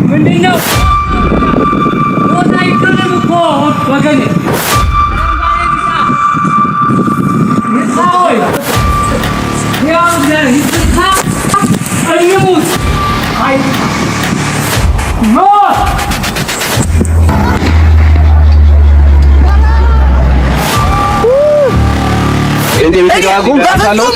ምንድነው ወዳይ ከነምኮ ወገኔ ይሳው ያው ለይታ አይሙት አይ ኖ እንዴ ምትጋጉም አታለው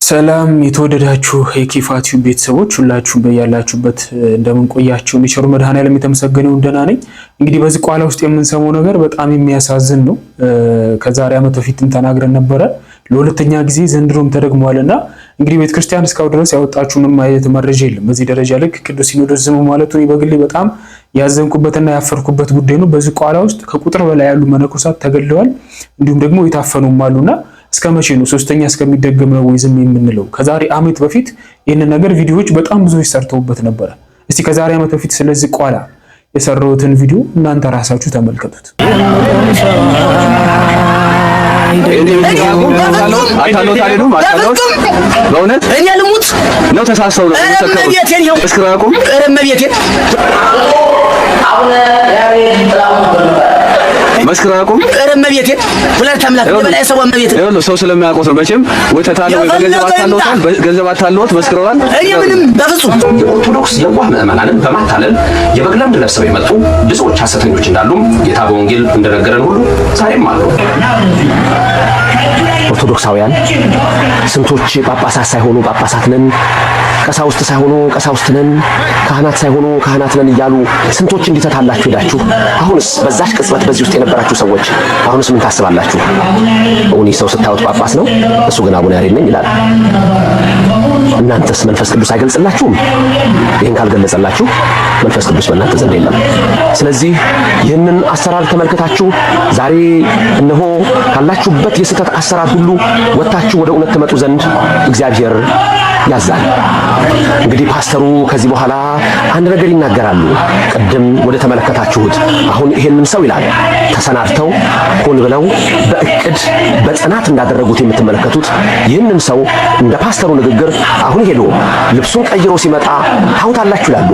ሰላም የተወደዳችሁ የኪፋቲው ቤተሰቦች ሁላችሁም በያላችሁበት እንደምን ቆያችሁ? ሚቸሩ መድኃኔዓለም የተመሰገነው እንደና ነኝ። እንግዲህ በዚህ ቋላ ውስጥ የምንሰማው ነገር በጣም የሚያሳዝን ነው። ከዛሬ ዓመት በፊትም ተናግረን ነበረ። ለሁለተኛ ጊዜ ዘንድሮም ተደግሟልና እንግዲህ ቤተክርስቲያን እስካው ድረስ ያወጣችሁንም አይነት መረጃ የለም። በዚህ ደረጃ ልክ ቅዱስ ሲኖዶስ ዝም ማለቱ በግሌ በጣም ያዘንኩበትና ያፈርኩበት ጉዳይ ነው። በዚህ ቋላ ውስጥ ከቁጥር በላይ ያሉ መነኮሳት ተገለዋል፣ እንዲሁም ደግሞ የታፈኑም አሉና እስከ መቼ ነው ሶስተኛ እስከሚደገም ነው ወይ ዝም የምንለው? ከዛሬ ዓመት በፊት ይህን ነገር ቪዲዮዎች በጣም ብዙዎች ሰርተውበት ነበረ። እስቲ ከዛሬ ዓመት በፊት ስለዚህ ቋላ የሰራሁትን ቪዲዮ እናንተ ራሳችሁ ተመልከቱት። በእውነት እኛ ልሙት ነው ተሳሰው ነው ተከፈሉ እስክራቁም ረመቤቴ አሁን መስክራቁም ረመቤቴ ሁለት አምላክ በላይ ሰው መቤቴ ነው ሰው ስለማያውቁት ነው። መቼም ወተታለ ወይ ገንዘብ አታለውት መስክረዋል። እኔ ምንም በፍጹም ኦርቶዶክስ የዋህ ምዕመናንን በማታለል የበግ ለምድ ለብሰው የመጡ ብዙዎች ሐሰተኞች እንዳሉ ጌታ በወንጌል እንደነገረን ሁሉ ዛሬም አሉ። ኦርቶዶክሳውያን ስንቶች ጳጳሳት ሳይሆኑ ጳጳሳት ነን፣ ቀሳውስት ሳይሆኑ ቀሳውስት ነን፣ ካህናት ሳይሆኑ ካህናት ነን እያሉ ስንቶች እንዲተታላችሁ ሄዳችሁ አሁንስ በዛች ቅጽበት በዚህ ውስጥ የነበራችሁ ሰዎች አሁንስ ምን ታስባላችሁ? እውነት ሰው ስታዩት ጳጳስ ነው፣ እሱ ግን አቡነ ያሬድ ነኝ ይላል። እናንተስ መንፈስ ቅዱስ አይገልጽላችሁም? ይህን ካልገለጸላችሁ መንፈስ ቅዱስ በእናንተ ዘንድ የለም። ስለዚህ ይህንን አሰራር ተመልክታችሁ ዛሬ እነሆ ካላችሁበት የስህተት አሰራር ሁሉ ወጣችሁ ወደ እውነት ትመጡ ዘንድ እግዚአብሔር ያዛል። እንግዲህ ፓስተሩ ከዚህ በኋላ አንድ ነገር ይናገራሉ። ቀደም ወደ ተመለከታችሁት አሁን ይሄንን ሰው ይላል ተሰናድተው ሆን ብለው በእቅድ በጽናት እንዳደረጉት የምትመለከቱት ይህንን ሰው እንደ ፓስተሩ ንግግር አሁን ሄዶ ልብሱን ቀይሮ ሲመጣ ታውታላችሁ ይላሉ።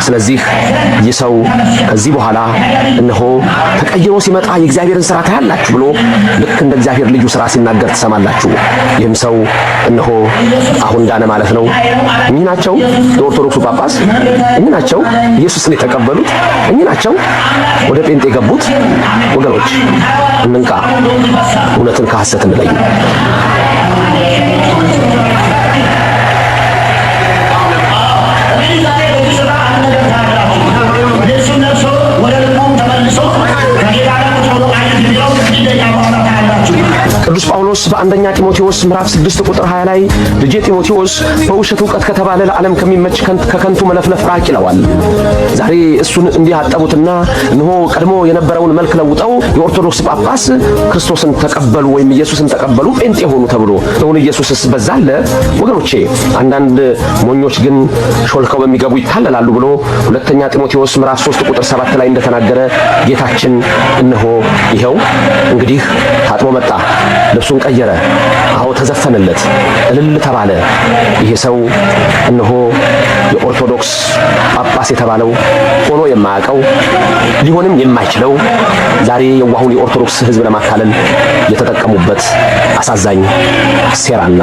ስለዚህ ይህ ሰው ከዚህ በኋላ እነሆ ተቀይሮ ሲመጣ የእግዚአብሔርን ሥራ ታያላችሁ ብሎ ልክ እንደ እግዚአብሔር ልዩ ሥራ ሲናገር ትሰማላችሁ። ይህም ሰው እነሆ አሁን ዳነ ማለት ነው። እኚህ ናቸው የኦርቶዶክሱ ጳጳስ፣ እኚህ ናቸው ኢየሱስን የተቀበሉት፣ እኚህ ናቸው ወደ ጴንጤ የገቡት። ወገኖች እንንቃ፣ እውነትን ከሐሰት እንለይ። ቅዱስ ጳውሎስ በአንደኛ ጢሞቴዎስ ምዕራፍ 6 ቁጥር 20 ላይ ልጄ ጢሞቴዎስ በውሸት ዕውቀት ከተባለ ለዓለም ከሚመች ከከንቱ መለፍለፍ ራቅ ይለዋል። ዛሬ እሱን እንዲህ አጠቡትና እነሆ ቀድሞ የነበረውን መልክ ለውጠው የኦርቶዶክስ ጳጳስ ክርስቶስን ተቀበሉ ወይም ኢየሱስን ተቀበሉ ጴንጤ ሆኑ ተብሎ እውን ኢየሱስስ በዛለ? ወገኖቼ አንዳንድ ሞኞች ግን ሾልከው በሚገቡ ይታለላሉ ብሎ ሁለተኛ ጢሞቴዎስ ምዕራፍ 3 ቁጥር 7 ላይ እንደተናገረ ጌታችን እነሆ ይኸው እንግዲህ ታጥቦ መጣ፣ ልብሱን ቀየረ፣ አዎ ተዘፈነለት፣ እልል ተባለ። ይሄ ሰው እነሆ የኦርቶዶክስ ጳጳስ የተባለው ሆኖ የማያውቀው ሊሆንም የማይችለው ዛሬ የዋሁን የኦርቶዶክስ ሕዝብ ለማታለል የተጠቀሙበት አሳዛኝ ሴራና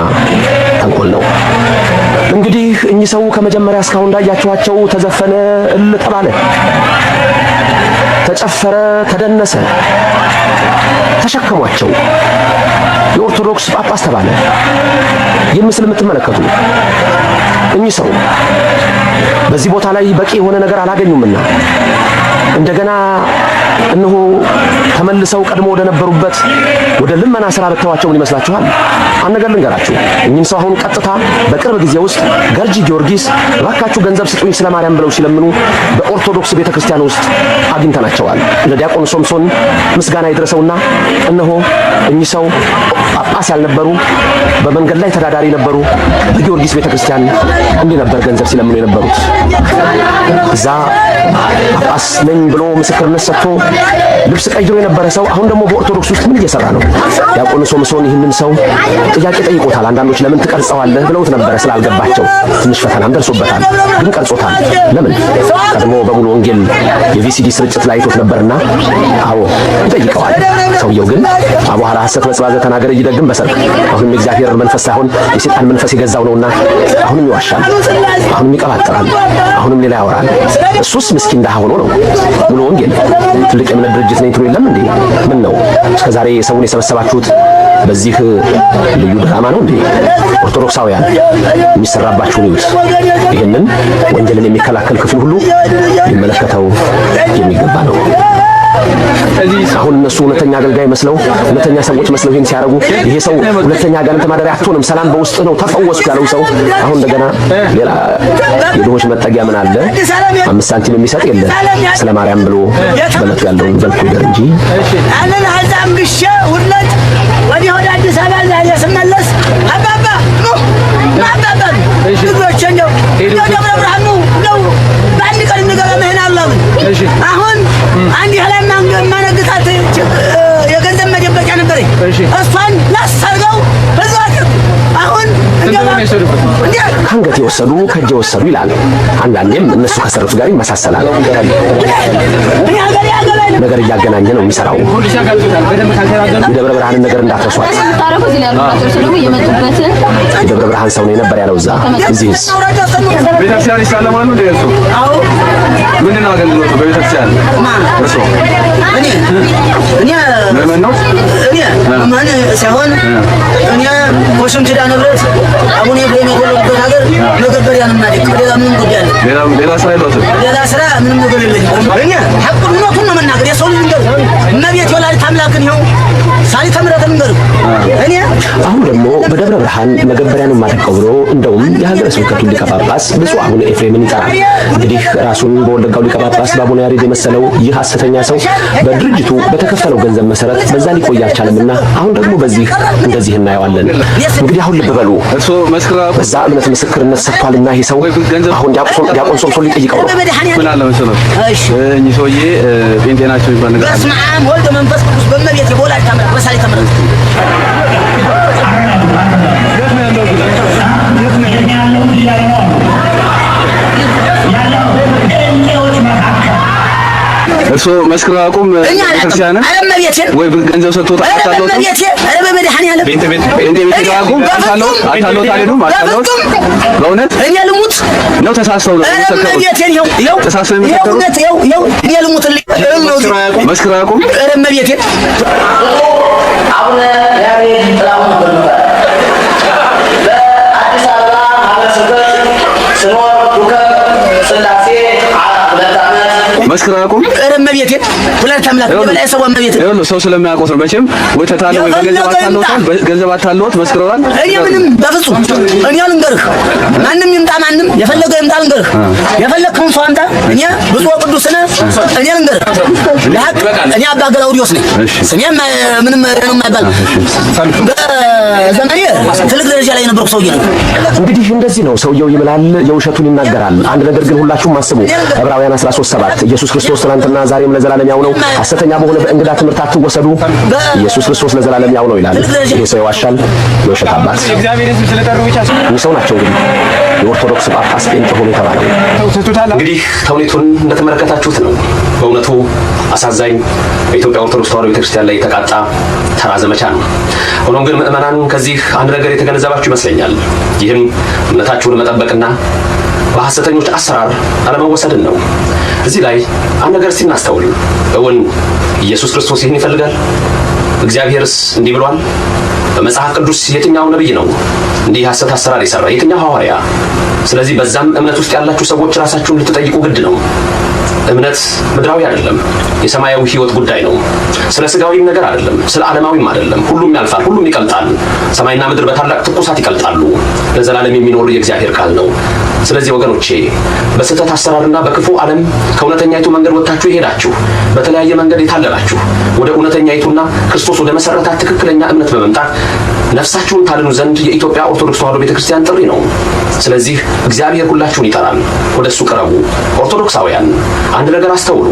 ተንኮል ነው። እንግዲህ እኚህ ሰው ከመጀመሪያ እስካሁን እንዳያችኋቸው ተዘፈነ፣ እልል ተባለ፣ ተጨፈረ፣ ተደነሰ፣ ተሸከሟቸው፣ የኦርቶዶክስ ጳጳስ ተባለ። ይህ ምስል የምትመለከቱ እኚህ ሰው በዚህ ቦታ ላይ በቂ የሆነ ነገር አላገኙምና እንደገና እነሆ ተመልሰው ቀድሞ ወደ ነበሩበት ወደ ልመና ሥራ በተዋቸው ምን ይመስላችኋል? አንድ ነገር ልንገራችሁ። እኚህን ሰው አሁን ቀጥታ በቅርብ ጊዜ ውስጥ ገርጂ ጊዮርጊስ እባካችሁ ገንዘብ ስጡኝ ስለ ማርያም ብለው ሲለምኑ በኦርቶዶክስ ቤተክርስቲያን ውስጥ አግኝተናቸዋል። ለዲያቆን ሶምሶን ምስጋና ይድረሰውና እነሆ እኚህ ሰው ጳጳስ ያልነበሩ በመንገድ ላይ ተዳዳሪ ነበሩ። በጊዮርጊስ ቤተክርስቲያን እንዲህ ነበር ገንዘብ ሲለምኑ የነበሩት። እዛ ጳጳስ ነኝ ብሎ ምስክርነት ሰጥቶ ልብስ ቀይሮ የነበረ ሰው አሁን ደግሞ በኦርቶዶክስ ውስጥ ምን እየሰራ ነው? ዲያቆን ሶምሶን ይህንን ሰው ጥያቄ ጠይቆታል። አንዳንዶች ለምን ትቀርጸዋለህ ብለውት ነበረ ስላልገባቸው፣ ትንሽ ፈተናም ደርሶበታል። ግን ቀርጾታል። ለምን? ቀድሞ በሙሉ ወንጌል የቪሲዲ ስርጭት ላይ አይቶት ነበርና አዎ ይጠይቀዋል። ሰውየው ግን አቧራ ሐሰት በጽባዘ ተናገረ ይደግም በሰርክ አሁንም የእግዚአብሔር መንፈስ ሳይሆን የሰይጣን መንፈስ የገዛው ነውና አሁንም ይዋሻል፣ አሁንም ይቀባጥራል፣ አሁንም ሌላ ያወራል። እሱስ ምስኪን ደሃ ሆኖ ነው። ሙሉ ወንጌል ትልቅ የእምነት ድርጅት ነኝ ትሉ የለም እንዴ? ምን ነው እስከዛሬ ሰውን የሰበሰባችሁት በዚህ ልዩ ድራማ ነው እንዴ? ኦርቶዶክሳውያን የሚሰራባችሁን ይዩት። ይህንን ወንጌልን የሚከላከል ክፍል ሁሉ ሊመለከተው የሚገባ ነው። አሁን እነሱ እውነተኛ አገልጋይ መስለው እውነተኛ ሰዎች መስለው ይሄን ሲያረጉ ይሄ ሰው ሁለተኛ አጋንንት ማደሪያ አትሆንም፣ ሰላም በውስጥ ነው፣ ተፈወስኩ ያለው ሰው አሁን እንደገና ሌላ የድሆች መጠጊያ ምን አለ 5 ሳንቲም የሚሰጥ የለ ስለ ማርያም ብሎ በለቱ ያለውን በልኩ ይደር እንጂ አለን ሀዛም ግሼ ሁለት ወዲህ ወደ አዲስ አበባ ዛሬ ስመለስ አባባ ነው አባባ ልጆቼ ነው ደብረ ብርሃን ነው በአንድ ቀን እንገባ መሄን አላሉ። አሁን አንድ ያላና ማነግታት የገንዘብ መደበቂያ ነበረኝ። እሷን ላሰርገው በዛት አሁን ከአንገት የወሰዱ ከእጅ የወሰዱ ይላል። አንዳንዴም እነሱ ከሰሩት ጋር ይመሳሰላል። ነገር እያገናኘ ነው የሚሰራው። የደብረ ብርሃንን ነገር እንዳትረሷት። የደብረ ብርሃን ሰው ነው የነበር ያለው እዛ። እዚህስ ቤተክርስቲያን ይሳለማሉ እንደ እርሱ? አዎ። ምንድን ነው አገልግሎቱ በቤተክርስቲያን? እርሱ እኔ ምዕመን ነው? ማን ሳይሆን እኔ ወሽም ኪዳነ ምሕረት አቡነ ኤፍሬም የተወለዱበት ሀገር መገበሪያ ነው ማለት ነው። ሌላ ምንም ጉዳይ አለ? ሌላ ስራ የለውም። ሌላ ስራ ምንም ነገር የለኝም። እኔ ሐቁን እውነቱን ነው መናገር። የሰው ልጅ እንደው እመቤት ወላዲተ አምላክን ይኸው ሳሊተ ምሕረትን እንገር እኔ አሁን ደግሞ በደብረ ብርሃን መገበሪያ ነው የማደርገው ብሎ እንደውም የሀገረ ስብከቱ ሊቀ ጳጳስ ብፁዕ አቡነ ኤፍሬምን ይጠራል። እንግዲህ ራሱን በወለጋው ሊቀ ጳጳስ በአቡነ ያሬድ የመሰለው ይህ ሐሰተኛ ሰው በድርጅቱ በተከፈለው ገንዘብ መሰረት በዛ ሊቆይ አልቻለምና አሁን ደግሞ በዚህ እንደዚህ እናየዋለን። እንግዲህ አሁን ልብ በሉ፣ በዛ እምነት ምስክርነት ሰጥቷልና ይሄ ሰው አሁን ዲያቆን ሶምሶን ሊጠይቀው ነው። ምን አለ መሰለው እኚህ ሰውዬ ጴንጤ ናቸው የሚባል ነገር በስመ አብ ወልድ መንፈስ ቅዱስ በእመቤት ወላዲተ አምላክ በሳሊተ ምሕረት እርሶ መስክራ አቁም ቤተክርስቲያንን ወይ ገንዘብ ሰጥቶት አታለው ቤት አቁም አታለው አልሄዱም አታለው በእውነት እኔ ልሙት ነው ተሳስተው ነው ተሳስተው እኔ ልሙትልኝ መስክራ አቁም እመቤቴ አቡነ ያሬድ ጥላሁን በአዲስ አበባ ሀገረ ስብከት ስኖር ስላሴ መስክራ አቁም እመቤቴ ወላዲተ አምላክ በላይ ሰው እመቤቴ ይኸውልህ ሰው ስለሚያውቁት ነው መቼም ወይ ተታለው ወይ በገንዘብ አታለውት መስክረዋል። እኔ ምንም በፍጹም እኔ ልንገርህ ማንም ይምጣ ማንም የፈለገው ይምጣ ልንገርህ የፈለግከውን ሰው አምጣ እኔ ብፁዕ ቅዱስ ነህ እኔ ልንገርህ ለሀቅ እኔ አባ ገላውዲዮስ ነኝ ስሜም ምንም ነው የማይባል በዘመኔ ትልቅ ደረጃ ላይ የነበርኩ ሰውዬ ነኝ። እንግዲህ እንደዚህ ነው ሰውየው ይምላል፣ የውሸቱን ይናገራል። አንድ ነገር ግን ሁላችሁም አስቡ። ዕብራውያን 13:7 ኢየሱስ ክርስቶስ ትናንትና ዛሬም ለዘላለም ያው ነው፣ ሐሰተኛ በሆነ በእንግዳ ትምህርት አትወሰዱ፣ ኢየሱስ ክርስቶስ ለዘላለም ያው ነው ይላል። ይሄ ሰው ይዋሻል፣ የውሸት አባት። ይህ ሰው ናቸው እንግዲህ የኦርቶዶክስ ጳጳስ ጴንጤ ሆኖ የተባለው። እንግዲህ ተውኔቱን እንደተመለከታችሁት ነው። በእውነቱ አሳዛኝ በኢትዮጵያ ኦርቶዶክስ ተዋሕዶ ቤተክርስቲያን ላይ የተቃጣ ተራ ዘመቻ ነው። ሆኖም ግን ምዕመናን ከዚህ አንድ ነገር የተገነዘባችሁ ይመስለኛል። ይህም እምነታችሁን መጠበቅና በሐሰተኞች አሰራር አለመወሰድን ነው። እዚህ ላይ አንድ ነገር ሲናስተውል እውን ኢየሱስ ክርስቶስ ይህን ይፈልጋል? እግዚአብሔርስ እንዲህ ብሏል? በመጽሐፍ ቅዱስ የትኛው ነብይ ነው እንዲህ ሐሰት አሰራር የሰራ? የትኛው ሐዋርያ? ስለዚህ በዛም እምነት ውስጥ ያላችሁ ሰዎች ራሳችሁን ልትጠይቁ ግድ ነው። እምነት ምድራዊ አይደለም፣ የሰማያዊ ሕይወት ጉዳይ ነው። ስለ ስጋዊም ነገር አይደለም፣ ስለ ዓለማዊም አይደለም። ሁሉም ያልፋል፣ ሁሉም ይቀልጣል። ሰማይና ምድር በታላቅ ትኩሳት ይቀልጣሉ። ለዘላለም የሚኖር የእግዚአብሔር ቃል ነው። ስለዚህ ወገኖቼ በስህተት አሰራርና በክፉ ዓለም ከእውነተኛይቱ መንገድ ወጥታችሁ የሄዳችሁ በተለያየ መንገድ የታለላችሁ ወደ እውነተኛይቱና ክርስቶስ ወደ መሰረታት ትክክለኛ እምነት በመምጣት ነፍሳችሁን ታድኑ ዘንድ የኢትዮጵያ ኦርቶዶክስ ተዋሕዶ ቤተክርስቲያን ጥሪ ነው። ስለዚህ እግዚአብሔር ሁላችሁን ይጠራል። ወደሱ ቅረቡ። ኦርቶዶክሳውያን አንድ ነገር አስተውሉ።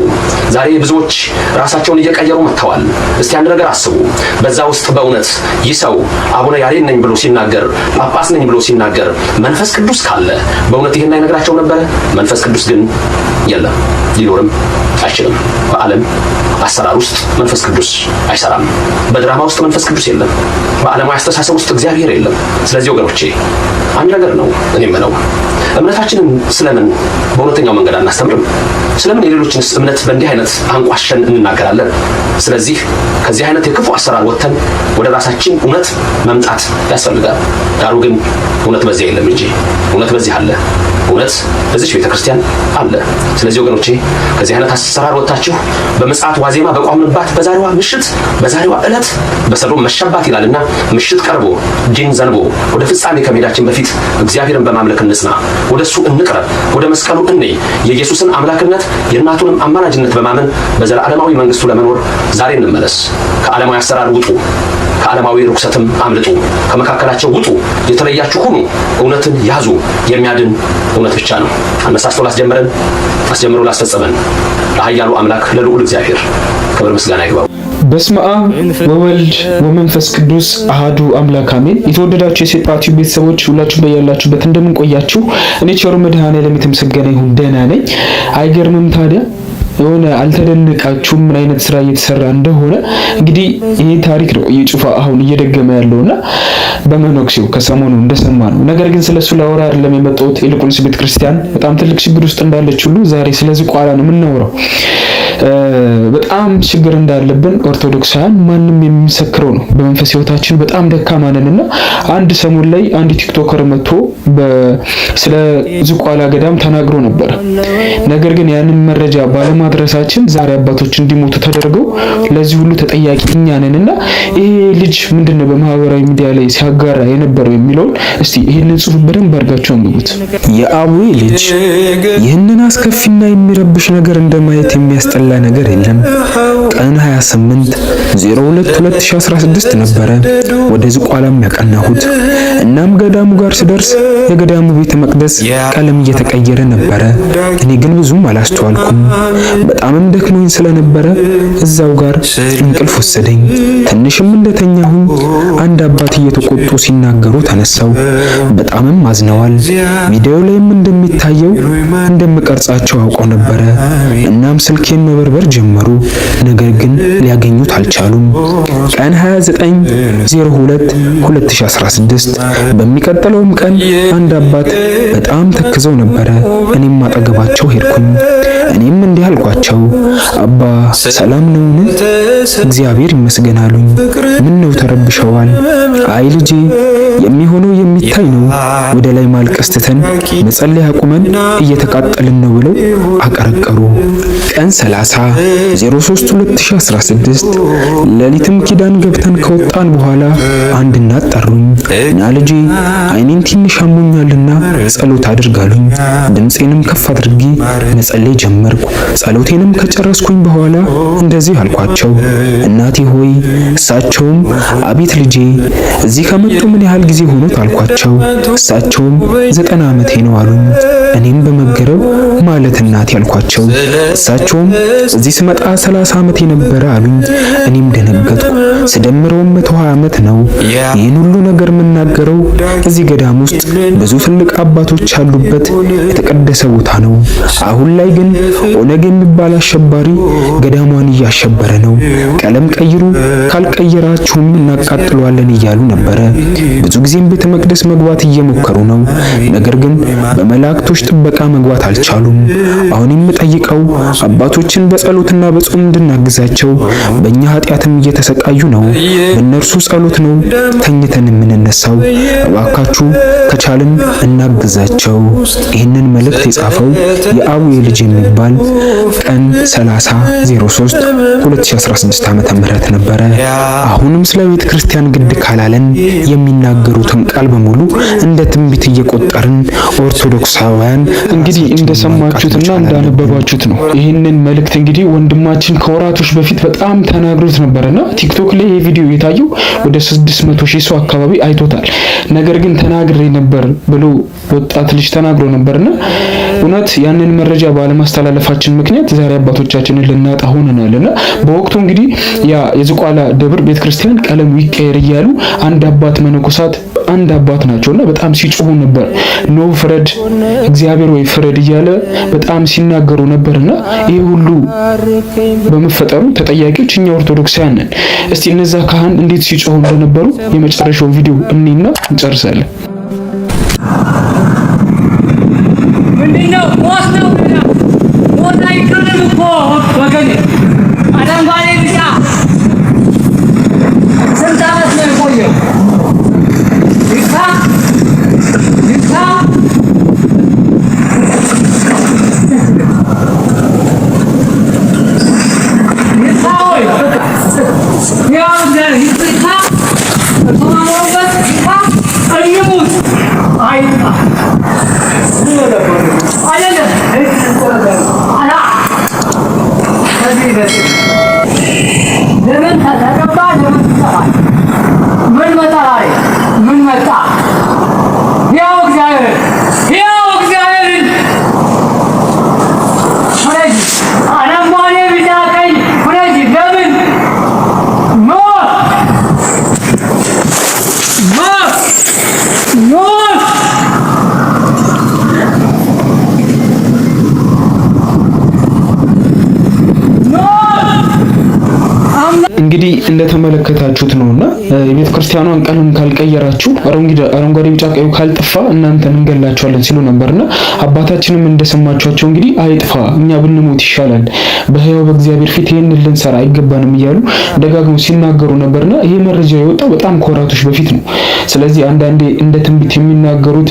ዛሬ ብዙዎች ራሳቸውን እየቀየሩ መጥተዋል። እስቲ አንድ ነገር አስቡ። በዛ ውስጥ በእውነት ይህ ሰው አቡነ ያሬድ ነኝ ብሎ ሲናገር፣ ጳጳስ ነኝ ብሎ ሲናገር መንፈስ ቅዱስ ካለ በእውነት ይሄን አይነግራቸው ነበረ? መንፈስ ቅዱስ ግን የለም፣ ሊኖርም አይችልም። በዓለም አሰራር ውስጥ መንፈስ ቅዱስ አይሰራም። በድራማ ውስጥ መንፈስ ቅዱስ የለም። በዓለማዊ አስተሳሰብ ውስጥ እግዚአብሔር የለም። ስለዚህ ወገኖቼ አንድ ነገር ነው እኔ የምለው፣ እምነታችንን ስለምን በእውነተኛው መንገድ አናስተምርም? ስለምን የሌሎችንስ እምነት በእንዲህ አይነት አንቋሸን እንናገራለን? ስለዚህ ከዚህ አይነት የክፉ አሰራር ወጥተን ወደ ራሳችን እውነት መምጣት ያስፈልጋል። ዳሩ ግን እውነት በዚህ የለም እንጂ እውነት በዚህ አለ። እውነት በዚህ ቤተክርስቲያን አለ። ስለዚህ ወገኖቼ ከዚህ አይነት አሰራር ወጥታችሁ በመጽአት ዋዜማ በቋምንባት በዛሬዋ ምሽት በዛሬዋ ዕለት በሰዶም መሸባት ይላልና ምሽት ቀርቦ ዲን ዘንቦ ወደ ፍጻሜ ከመሄዳችን በፊት እግዚአብሔርን በማምለክ እንጽና። ወደሱ እንቅረብ። ወደ መስቀሉ እንይ። የኢየሱስን አምላክነት የእናቱንም አማላጅነት በማመን በዘላለማዊ መንግስቱ ለመኖር ዛሬ እንመለስ። ከዓለማዊ አሰራር ውጡ። ከዓለማዊ ርኩሰትም አምልጡ። ከመካከላቸው ውጡ። የተለያችሁ ሁኑ። እውነትን ያዙ። የሚያድን እውነት ብቻ ነው። አነሳስቶ ላስጀመረን አስጀምሮ ላስፈጸመን ለኃያሉ አምላክ ለልዑል እግዚአብሔር ክብር ምስጋና ይግባው። በስመ አብ ወወልድ ወመንፈስ ቅዱስ አሃዱ አምላክ አሜን። የተወደዳችሁ የሴጳቲው ቤተሰቦች ሁላችሁ በያላችሁበት እንደምን ቆያችሁ? እኔ ቸሩ መድኃኔዓለም የተመሰገነ ይሁን ደህና ነኝ። አይገርምም ታዲያ? የሆነ አልተደነቃችሁም ምን አይነት ስራ እየተሰራ እንደሆነ? እንግዲህ ይሄ ታሪክ ነው እየጩፋ አሁን እየደገመ ያለውና በመኖክሲው ከሰሞኑ እንደሰማ ነው። ነገር ግን ስለሱ ላወራ አይደለም የመጣሁት። ይልቁንስ ቤተክርስቲያን በጣም ትልቅ ችግር ውስጥ እንዳለች ሁሉ ዛሬ ስለዚህ ቋላ ነው የምናወራው። በጣም ችግር እንዳለብን ኦርቶዶክሳውያን ማንም የሚመሰክረው ነው። በመንፈስ ህይወታችን በጣም ደካማ ነንና አንድ ሰሞን ላይ አንድ ቲክቶከር መጥቶ ስለ ዝቋላ ገዳም ተናግሮ ነበር። ነገር ግን ያንን መረጃ ባለማድረሳችን ዛሬ አባቶች እንዲሞቱ ተደርገው ለዚህ ሁሉ ተጠያቂ እኛ ነንና ይሄ ልጅ ምንድነው በማህበራዊ ሚዲያ ላይ ሲያጋራ የነበረው የሚለውን እስቲ ይሄንን ጽሑፍ በደንብ አድርጋችሁ አንብቡት። የአቡዬ ልጅ ይህንን አስከፊና የሚረብሽ ነገር እንደማየት የሚያስጠላ ነገር የለም። ቀን 28/02/2016 ነበረ ወደ ዝቋላም ያቀናሁት። እናም ገዳሙ ጋር ስደርስ የገዳሙ ቤተ መቅደስ ቀለም እየተቀየረ ነበረ። እኔ ግን ብዙም አላስተዋልኩም። በጣምም ደክሞኝ ስለነበረ እዛው ጋር እንቅልፍ ወሰደኝ። ትንሽም እንደተኛሁኝ አንድ አባት እየተቆጡ ሲናገሩ ተነሳው። በጣምም አዝነዋል። ቪዲዮ ላይም እንደሚታየው እንደምቀርጻቸው አውቀው ነበረ። እናም ስልኬን መበርበር ጀመሩ። ነገር ግን ሊያገኙት አልቻሉም። ቀን 29/02/2016 በሚቀጥለውም ቀን አንድ አባት በጣም ተክዘው ነበረ። እኔም አጠገባቸው ሄድኩኝ። እኔም እንዲህ አልኳቸው፣ አባ ሰላም ነውን? እግዚአብሔር ይመስገን አሉኝ። ምን ነው ተረብሸዋል? አይ ልጄ የሚሆነው የሚታይ ነው። ወደ ላይ ማልቀስ ትተን መጸለይ አቁመን እየተቃጠልን ነው ብለው አቀረቀሩ። ቀን 30/03/2016 ሌሊትም ኪዳን ገብተን ከወጣን በኋላ አንድ እናት ጠሩኝ። እና ልጄ አይኔን ትንሽ አሞኛልና ጸሎት አድርጋሉኝ። ድምጼንም ከፍ አድርጌ መጸለይ ጀመርኩ። ጸሎቴንም ከጨረስኩኝ በኋላ እንደዚህ አልኳቸው፣ እናቴ ሆይ። እሳቸውም አቤት ልጄ፣ እዚህ ከመጡ ምን ያህል ጊዜ ሆኖት አልኳቸው። እሳቸውም 90 ዓመቴ ነው አሉኝ። እኔም በመገረም ማለት እናቴ አልኳቸው። እሳቸውም እዚህ ስመጣ 30 ዓመት የነበረ አሉኝ። እኔም ደነገጥኩ። ስደምረውም 120 ዓመት ነው። ይህን ሁሉ ነገር የምናገረው እዚህ ገዳም ውስጥ ብዙ ትልቅ አባቶች ያሉበት የተቀደሰ ቦታ ነው። አሁን ላይ ግን ኦነግ የሚባል አሸባሪ ገዳሟን እያሸበረ ነው። ቀለም ቀይሩ፣ ካልቀየራችሁም እናቃጥለዋለን እያሉ ነበረ። ብዙ ጊዜም ቤተ መቅደስ መግባት እየሞከሩ ነው። ነገር ግን በመላእክቶች ጥበቃ መግባት አልቻሉም። አሁን የምጠይቀው አባቶችን በጸሎትና በጾም እንድናግዛቸው፣ በእኛ ኃጢአትም እየተሰቃዩ ነው። በእነርሱ ጸሎት ነው ተኝተን የምንነሳው። እባካችሁ ከቻልን እናግዛቸው። ይህንን መልእክት የጻፈው የአቡዬ ልጅ የሚባል ቀን 30/03/2016 ዓመተ ምህረት ነበረ። አሁንም ስለ ቤተ ክርስቲያን ግድ ካላለን የሚናገሩትን ቃል በሙሉ እንደ ትንቢት እየቆጠርን ኦርቶዶክሳውያን እንግዲህ እንደሰማችሁትና እንዳነበባችሁት ነው። ይህንን መልእክት እንግዲህ ወንድማችን ከወራቶች በፊት በጣም ተናግሮት ነበርና ቲክቶክ ላይ ይሄ ቪዲዮ የታየው ወደ 600,000 ሰው አካባቢ አይቶታል። ነገር ግን ተናግሬ ነበር ብሎ ወጣት ልጅ ተናግሮ ነበርና እውነት ያንን መረጃ ባለማስተላለፋችን ምክንያት ዛሬ አባቶቻችንን ልናጣ ሆነናልና በወቅቱ እንግዲህ ያ የዝቋላ ደብር ቤተክርስቲያን ቀለሙ ይቀየር እያሉ አንድ አባት መነኮሳት አንድ አባት ናቸውና በጣም ሲጮሁ ነበር። ኖ ፍረድ እግዚአብሔር ወይ ፍረድ እያለ በጣም ሲናገሩ ነበርና ይሄ ሁሉ በመፈጠሩ ተጠያቂዎች እኛ ኦርቶዶክሳውያን ነን። እስቲ እነዛ ካህን እንዴት ሲጮሁ እንደነበሩ የመጨረሻው ቪዲዮ እንይና እንጨርሳለን። ምንድነው ሞት ነው ሞት አይቀርም እኮ ወገኔ። አረንጓዴ ቢጫ ስንት ዓመት ነው የቆየው? ይካ ምን መጣ? ያው እግዚአብሔርን ፍረጅ፣ አረንጓዴ ቢጫ ቀይ ፍረጅ። ለምን እንግዲህ እንደተመለከታችሁት ነውና የቤተ ክርስቲያኗን ቀለም ካልቀየራችሁ አረንጓዴ ቢጫ ቀዩ ካልጠፋ እናንተን እንገላችኋለን ሲሉ ነበርና አባታችንም እንደሰማችኋቸው እንግዲህ አይጥፋ እኛ ብንሞት ይሻላል፣ በሕያው በእግዚአብሔር ፊት ይሄን ልንሰራ አይገባንም እያሉ ደጋግመው ሲናገሩ ነበርና ይሄ መረጃ የወጣው በጣም ከወራቶች በፊት ነው። ስለዚህ አንዳንዴ እንደ ትንቢት የሚናገሩት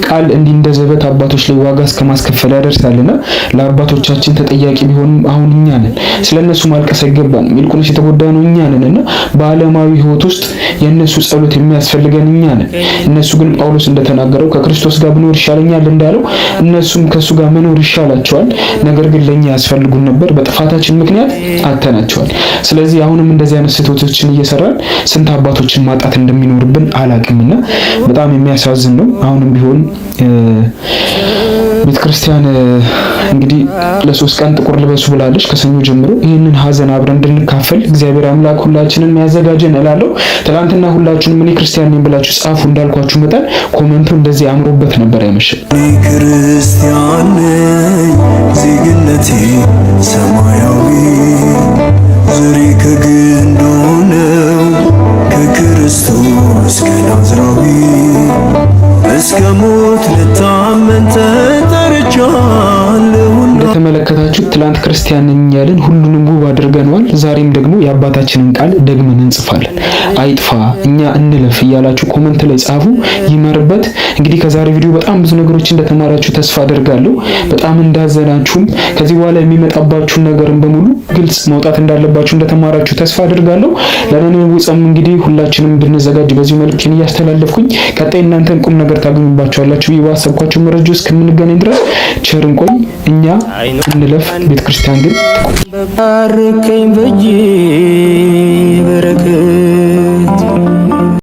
ቃል እንዲህ እንደ ዘበት አባቶች ላይ ዋጋ እስከማስከፈል ያደርሳልና ለአባቶቻችን ተጠያቂ ቢሆንም አሁን እኛ ነን። ስለነሱ ማልቀስ አይገባንም። ይልቁንስ የተጎዳነው እኛ ነንና በዓለማዊ ሕይወት ውስጥ የነሱ ጸሎት የሚያስፈልገን እኛ ነን። እነሱ ግን ጳውሎስ እንደተናገረው ከክርስቶስ ጋር ብኖር ይሻለኛል እንዳለው እነሱም ከሱ ጋር መኖር ይሻላቸዋል። ነገር ግን ለኛ ያስፈልጉን ነበር፣ በጥፋታችን ምክንያት አተናቸዋል። ስለዚህ አሁንም እንደዚህ አይነት ስህተቶችን እየሰራን ስንት አባቶችን ማጣት እንደሚኖርብን አላቅምና በጣም የሚያሳዝን ነው። አሁንም ቢሆን ቤተክርስቲያን እንግዲህ ለ3 ቀን ጥቁር ልበሱ ብላለች ከሰኞ ጀምሮ። ይህንን ሀዘን አብረን እንድንካፈል እግዚአብሔር አምላክ ሁላችንን ያዘጋጀን እላለሁ። ትናንትና ሁላችሁንም እኔ ክርስቲያን ነኝ ብላችሁ ጻፉ እንዳልኳችሁ መጠን ኮሜንቱ እንደዚህ አምሮበት ነበር ያመሸ። ክርስቲያን ነኝ ዜግነቴ ሰማያዊ ዘሬ ከግንዱ ነው ከክርስቶስ ከናዝራዊ እስከ ሞት ልታመን ተጠርቻለሁ። እንደተመለከታችሁት ትላንት ክርስቲያን ነኝ ያለን ሁሉንም ውብ አድርገናል። ዛሬም ደግሞ የአባታችንን ቃል ደግመን እንጽፋለን። አይጥፋ እኛ እንለፍ እያላችሁ ኮሜንት ላይ ጻፉ። ይመርበት። እንግዲህ ከዛሬ ቪዲዮ በጣም ብዙ ነገሮች እንደተማራችሁ ተስፋ አደርጋለሁ። በጣም እንዳዘናችሁም ከዚህ በኋላ የሚመጣባችሁን ነገርን በሙሉ ግልጽ መውጣት እንዳለባችሁ እንደተማራችሁ ተስፋ አደርጋለሁ። ለኔ ውጽም እንግዲህ ሁላችንም እንድንዘጋጅ በዚህ መልኩን እያስተላለፍኩኝ ቀጣይ እናንተን ቁም ነገር ታገኙባችኋላችሁ ባሰብኳችሁ መረጃ እስከምንገናኝ ድረስ ቸር እንቆይ። እኛ እንለፍ፣ ቤተክርስቲያን ግን ባርከኝ በጂ በረከ